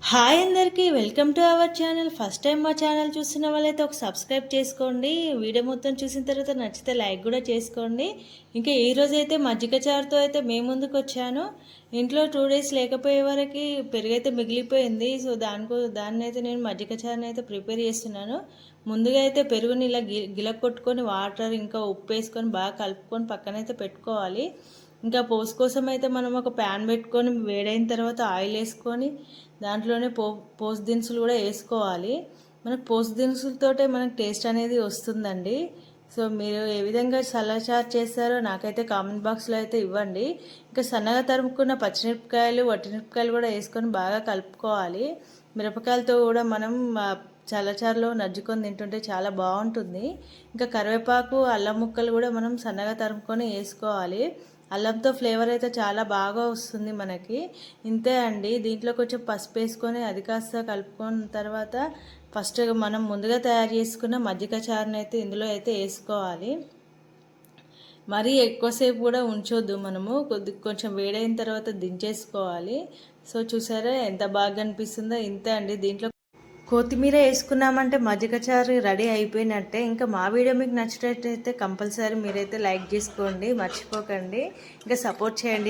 Hi అందరికీ welcome to our channel. First time మా channel చూస్తున్న వాళ్ళైతే ఒక సబ్స్క్రైబ్ చేసుకోండి. వీడియో మొత్తం చూసిన తర్వాత నచ్చితే లైక్ కూడా చేసుకోండి. ఇంకా ఈరోజు అయితే మజ్జిగ చారుతో అయితే మేము ముందుకు వచ్చాను. ఇంట్లో 2 డేస్ లేకపోయే వరకు పెరుగైతే మిగిలిపోయింది. సో దాన్ని అయితే నేను మజ్జిగ చారుని అయితే ప్రిపేర్ చేస్తున్నాను. ముందుగా అయితే పెరుగుని ఇలా గిల కొట్టుకొని వాటర్ ఇంకా ఉప్పు వేసుకొని బాగా కలుపుకొని పక్కనైతే పెట్టుకోవాలి. ఇంకా పోసు కోసం అయితే మనం ఒక ప్యాన్ పెట్టుకొని వేడైన తర్వాత ఆయిల్ వేసుకొని దాంట్లోనే పోసు దినుసులు కూడా వేసుకోవాలి. మనకు పోసు దినుసులతోటే మనకు టేస్ట్ అనేది వస్తుందండి. సో మీరు ఏ విధంగా చారు చేస్తారో నాకైతే కామెంట్ బాక్స్లో అయితే ఇవ్వండి. ఇంకా సన్నగా తరుముకున్న పచ్చిమిరపకాయలు వట్టిమిరపకాయలు కూడా వేసుకొని బాగా కలుపుకోవాలి. మిరపకాయలతో కూడా మనం చారులో నజ్జుకొని తింటుంటే చాలా బాగుంటుంది. ఇంకా కరివేపాకు అల్లం ముక్కలు కూడా మనం సన్నగా తరుముకొని వేసుకోవాలి. అల్లంతో ఫ్లేవర్ అయితే చాలా బాగా వస్తుంది మనకి. ఇంతే అండి. దీంట్లో కొంచెం పసుపు వేసుకొని అది కాస్త కలుపుకున్న తర్వాత ఫస్ట్ మనం ముందుగా తయారు చేసుకున్న మజ్జిగ చారుని అయితే ఇందులో అయితే వేసుకోవాలి. మరీ ఎక్కువసేపు కూడా ఉంచొద్దు, మనము కొంచెం వేడైన తర్వాత దించేసుకోవాలి. సో చూసారా ఎంత బాగా అనిపిస్తుందో. ఇంతే అండి. దీంట్లో కొత్తిమీర వేసుకున్నామంటే మజ్జిగ చారు రెడీ అయిపోయినట్టే. ఇంకా మా వీడియో మీకు నచ్చినట్టయితే కంపల్సరీ మీరైతే లైక్ చేసుకోండి, మర్చిపోకండి. ఇంకా సపోర్ట్ చేయండి.